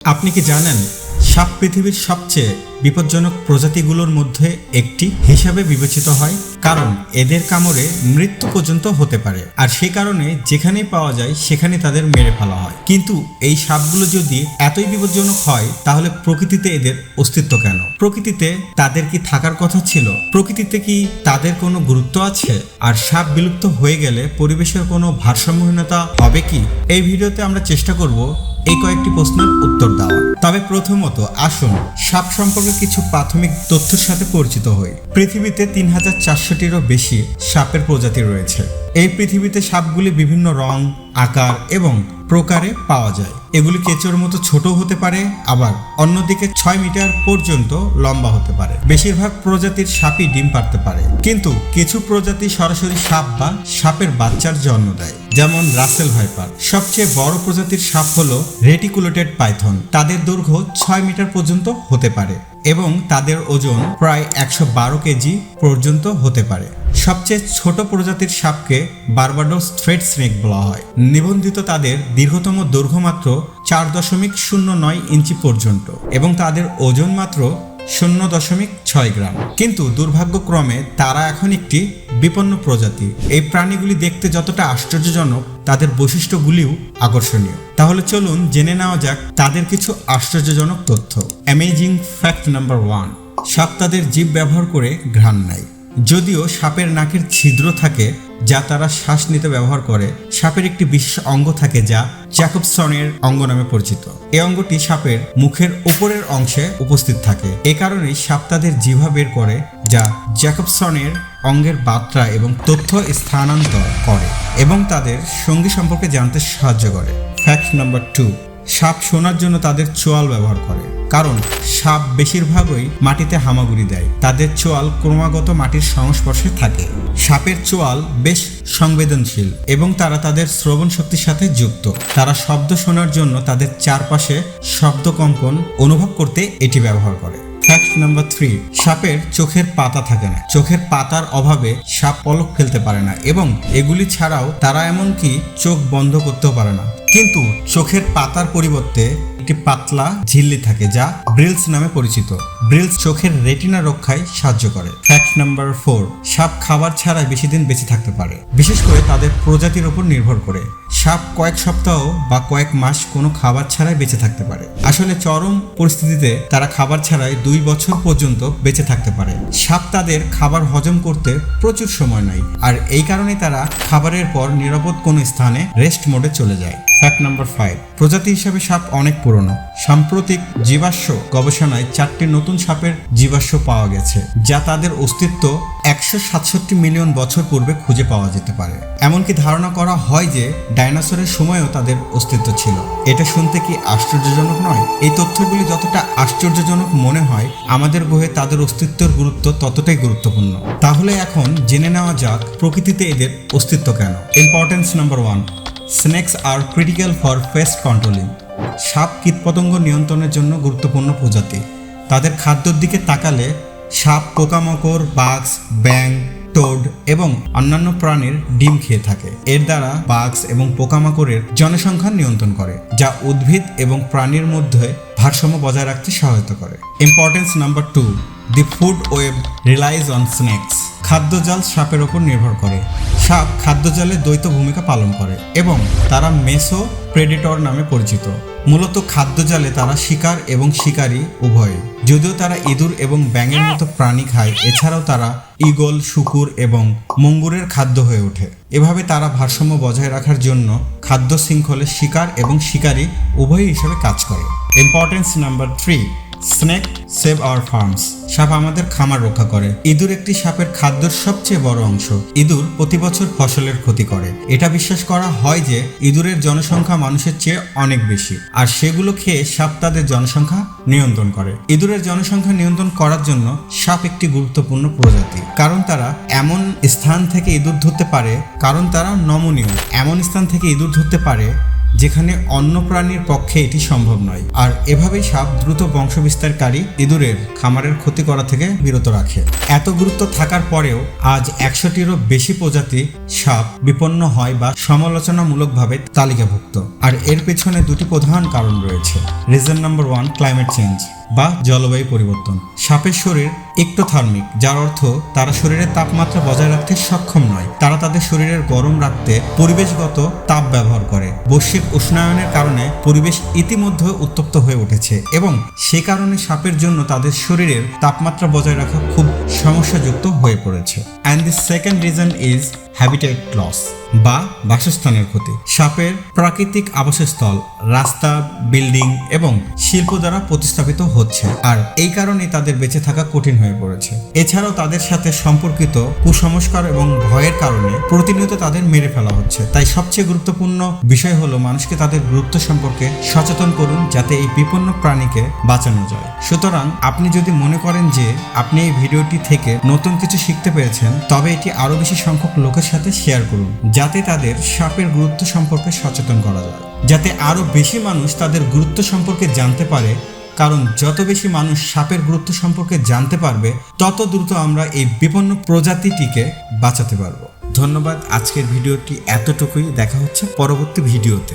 আপনি কি জানেন সাপ পৃথিবীর সবচেয়ে বিপজ্জনক প্রজাতিগুলোর মধ্যে একটি হিসাবে বিবেচিত হয়, কারণ এদের কামড়ে মৃত্যু পর্যন্ত হতে পারে। আর সেই কারণে যেখানেই পাওয়া যায় সেখানে তাদের মেরে ফেলা হয়। কিন্তু এই সাপগুলো যদি এতই বিপজ্জনক হয় তাহলে প্রকৃতিতে এদের অস্তিত্ব কেন? প্রকৃতিতে তাদের কি থাকার কথা ছিল? প্রকৃতিতে কি তাদের কোনো গুরুত্ব আছে? আর সাপ বিলুপ্ত হয়ে গেলে পরিবেশের কোনো ভারসাম্যহীনতা হবে কি? এই ভিডিওতে আমরা চেষ্টা করব এই কয়েকটি প্রশ্নের উত্তর দেওয়া। তবে প্রথমত আসুন সাপ সম্পর্কে কিছু প্রাথমিক তথ্যের সাথে পরিচিত হই। পৃথিবীতে ৩,৪০০টিরও বেশি সাপের প্রজাতি রয়েছে। এই পৃথিবীতে সাপগুলি বিভিন্ন রং, আকার এবং প্রকারে পাওয়া যায়। এগুলি কেঁচোর মতো ছোট হতে পারে, আবার অন্যদিকে ৬ মিটার পর্যন্ত লম্বা হতে পারে। বেশিরভাগ প্রজাতির সাপই ডিম পাড়তে পারে, কিন্তু কিছু প্রজাতি সরাসরি সাপ বা সাপের বাচ্চার জন্ম দেয়, যেমন রাসেল ভাইপার। সবচেয়ে বড় প্রজাতির সাপ হলো রেটিকুলেটেড পাইথন। তাদের দৈর্ঘ্য ৬ মিটার পর্যন্ত হতে পারে এবং তাদের ওজন প্রায় ১১২ কেজি পর্যন্ত হতে পারে। সবচেয়ে ছোট প্রজাতির সাপকে বার্বাডোস থ্রেড স্নেক বলা হয়। নিবন্ধিত তাদের দীর্ঘতম দৈর্ঘ্য মাত্র ৪.০৯ ইঞ্চি পর্যন্ত এবং তাদের ওজন মাত্র ০.৬ গ্রাম। কিন্তু দুর্ভাগ্যক্রমে তারা এখন একটি বিপন্ন প্রজাতি। এই প্রাণীগুলি দেখতে যতটা আশ্চর্যজনক, তাদের বৈশিষ্ট্যগুলিও আকর্ষণীয়। তাহলে চলুন জেনে নেওয়া যাক তাদের কিছু আশ্চর্যজনক তথ্য। অ্যামেজিং ফ্যাক্ট নাম্বার 1, সাপ তাদের জিভ ব্যবহার করে ঘ্রাণ নেয়। যদিও সাপের নাকের ছিদ্র থাকে যা তারা শ্বাস নিতে ব্যবহার করে, সাপের একটি বিশেষ অঙ্গ থাকে যা জ্যাকবসনের অঙ্গ নামে পরিচিত। এই অঙ্গটি সাপের মুখের উপরের অংশে উপস্থিত থাকে। এ কারণেই সাপ তাদের জিহ্বা বের করে, যা জ্যাকবসনের অঙ্গের বার্তা এবং তথ্য স্থানান্তর করে এবং তাদের সঙ্গী সম্পর্কে জানতে সাহায্য করে। ফ্যাক্ট নাম্বার 2, সাপ শোনার জন্য তাদের চোয়াল ব্যবহার করে। কারণ সাপ বেশিরভাগই মাটিতে হামাগুড়ি দেয়, তাদের চোয়াল ক্রমাগত মাটির সংস্পর্শে থাকে। সাপের চোয়াল বেশ সংবেদনশীল এবং তারা তাদের শ্রবণ শক্তির সাথে যুক্ত। তারা শব্দ শোনার জন্য তাদের চারপাশে শব্দ কম্পন অনুভব করতে এটি ব্যবহার করে। ফ্যাক্ট নাম্বার 3, সাপের চোখের পাতা থাকে না। চোখের পাতার অভাবে সাপ পলক ফেলতে পারে না এবং এগুলি ছাড়াও তারা এমনকি চোখ বন্ধ করতেও পারে না। কিন্তু চোখের পাতার পরিবর্তে একটি পাতলা ঝিল্লি থাকে যা ব্রিলস নামে পরিচিত। ব্রিলস চোখের রেটিনা রক্ষায় সাহায্য করে। ফ্যাক্ট নাম্বার 4, সাপ খাবার ছাড়াই বেশি দিন বেঁচে থাকতে পারে, বিশেষ করে তাদের প্রজাতির উপর নির্ভর করে। সাপ কয়েক সপ্তাহ বা কয়েক মাস কোনো খাবার ছাড়াই বেঁচে থাকতে পারে। আসলে চরম পরিস্থিতিতে তারা খাবার ছাড়াই ২ বছর পর্যন্ত বেঁচে থাকতে পারে। সাপ তাদের খাবার হজম করতে প্রচুর সময় নেয়, আর এই কারণে তারা খাবারের পর নিরাপদ কোনো স্থানে রেস্ট মোডে চলে যায়। ফ্যাক্ট নাম্বার 5, প্রজাতি হিসাবে সাপ অনেক পুরনো। সাম্প্রতিক জীবাশ্ম গবেষণায় 4টি নতুন সাপের জীবাশ্ম পাওয়া গেছে, যা তাদের অস্তিত্ব ১৬৭ মিলিয়ন বছর পূর্বে খুঁজে পাওয়া যেতে পারে। এমনকি ধারণা করা হয় যে ডাইনোসরের সময়ও তাদের অস্তিত্ব ছিল। এটা শুনতে কি আশ্চর্যজনক নয়? এই তথ্যগুলি যতটা আশ্চর্যজনক মনে হয়, আমাদের গ্রহে তাদের অস্তিত্বের গুরুত্ব ততটাই গুরুত্বপূর্ণ। তাহলে এখন জেনে নেওয়া যাক প্রকৃতিতে এদের অস্তিত্ব কেন। Importance number 1, snakes are critical for pest controlling. সাপ কীটপতঙ্গ নিয়ন্ত্রণের জন্য গুরুত্বপূর্ণ প্রজাতি। তাদের খাদ্যের দিকে তাকালে সাপ পোকামাকড়, বাগস, ব্যাং, টোড এবং অন্যান্য প্রাণীর ডিম খেয়ে থাকে। এর দ্বারা বাগস এবং পোকামাকড়ের জনসংখ্যা নিয়ন্ত্রণ করে, যা উদ্ভিদ এবং প্রাণীর মধ্যে ভারসাম্য বজায় রাখতে সহায়তা করে। Importance number 2, the food web relies on snakes. খাদ্যজাল সাপের ওপর নির্ভর করে। সাপ খাদ্যজালে দ্বৈত ভূমিকা পালন করে এবং তারা মেসো প্রেডেটর নামে পরিচিত। মূলত খাদ্যজালে তারা শিকার এবং শিকারী উভয়। যদিও তারা ইঁদুর এবং ব্যাঙের মতো প্রাণী খায়, এছাড়াও তারা ঈগল, শূকর এবং মুঙ্গুরের খাদ্য হয়ে ওঠে। এভাবে তারা ভারসাম্য বজায় রাখার জন্য খাদ্য শৃঙ্খলে শিকার এবং শিকারী উভয় হিসেবে কাজ করে। Importance number 3, snake save our farms. সাপ আমাদের খামার রক্ষা করে। ইঁদুর একটি সাপের খাদ্যের সবচেয়ে বড় অংশ। ইঁদুর প্রতি বছর ফসলের ক্ষতি করে। এটা বিশ্বাস করা হয় যে ইঁদুরের জনসংখ্যা মানুষের চেয়ে অনেক বেশি, আর সেগুলো খেয়ে সাপ তাদের জনসংখ্যা নিয়ন্ত্রণ করে। ইঁদুরের জনসংখ্যা নিয়ন্ত্রণ করার জন্য সাপ একটি গুরুত্বপূর্ণ প্রজাতি, কারণ তারা এমন স্থান থেকে ইঁদুর ধরতে পারে, এমন স্থান থেকে ইঁদুর ধরতে পারে যেখানে অন্য প্রাণীর পক্ষে এটি সম্ভব নয়। আর এভাবেই সাপ দ্রুত বংশবিস্তারকারী ইঁদুরের খামারের ক্ষতি করা থেকে বিরত রাখে। এত গুরুত্ব থাকার পরেও আজ 100টিরও বেশি প্রজাতি সাপ বিপন্ন হয় বা সমালোচনামূলকভাবে তালিকাভুক্ত। আর এর পেছনে দুটি প্রধান কারণ রয়েছে। রিজন নাম্বার 1, ক্লাইমেট চেঞ্জ বা জলবায়ু পরিবর্তন। সাপের শরীর এক্টোথার্মিক, যার অর্থ তারা শরীরের তাপমাত্রা বজায় রাখতে সক্ষম নয়। তারা তাদের শরীরের গরম রাখতে পরিবেশগত তাপ ব্যবহার করে। বৈশ্বিক উষ্ণায়নের কারণে পরিবেশ ইতিমধ্যে উত্তপ্ত হয়ে উঠেছে এবং সে কারণে সাপের জন্য তাদের শরীরের তাপমাত্রা বজায় রাখা খুব সমস্যাযুক্ত হয়ে পড়েছে। And the second reason is habitat loss বা বাসস্থানের ক্ষতি। সাপের প্রাকৃতিক আবাসস্থল রাস্তা, বিল্ডিং এবং শিল্প দ্বারা প্রতিস্থাপিত হচ্ছে, আর এই কারণে তাদের বেঁচে থাকা কঠিন হয়ে পড়েছে। এছাড়াও তাদের সাথে সম্পর্কিত কুসংস্কার এবং ভয়ের কারণে প্রতিনিয়ত তাদের মেরে ফেলা হচ্ছে। তাই সবচেয়ে গুরুত্বপূর্ণ বিষয় হলো মানুষকে তাদের গুরুত্ব সম্পর্কে সচেতন করুন, যাতে এই বিপন্ন প্রাণীকে বাঁচানো যায়। সুতরাং আপনি যদি মনে করেন যে আপনি এই ভিডিওটি থেকে নতুন কিছু শিখতে পেরেছেন, তবে এটি আরো বেশি সংখ্যক লোকের সাথে শেয়ার করুন, যাতে তাদের সাপের গুরুত্ব সম্পর্কে সচেতন করা যায়, যাতে আরো বেশি মানুষ তাদের গুরুত্ব সম্পর্কে জানতে পারে। কারণ যত বেশি মানুষ সাপের গুরুত্ব সম্পর্কে জানতে পারবে, তত দ্রুত আমরা এই বিপন্ন প্রজাতিটিকে বাঁচাতে পারবো। ধন্যবাদ। আজকের ভিডিওটি এতটুকুই। দেখা হচ্ছে পরবর্তী ভিডিওতে।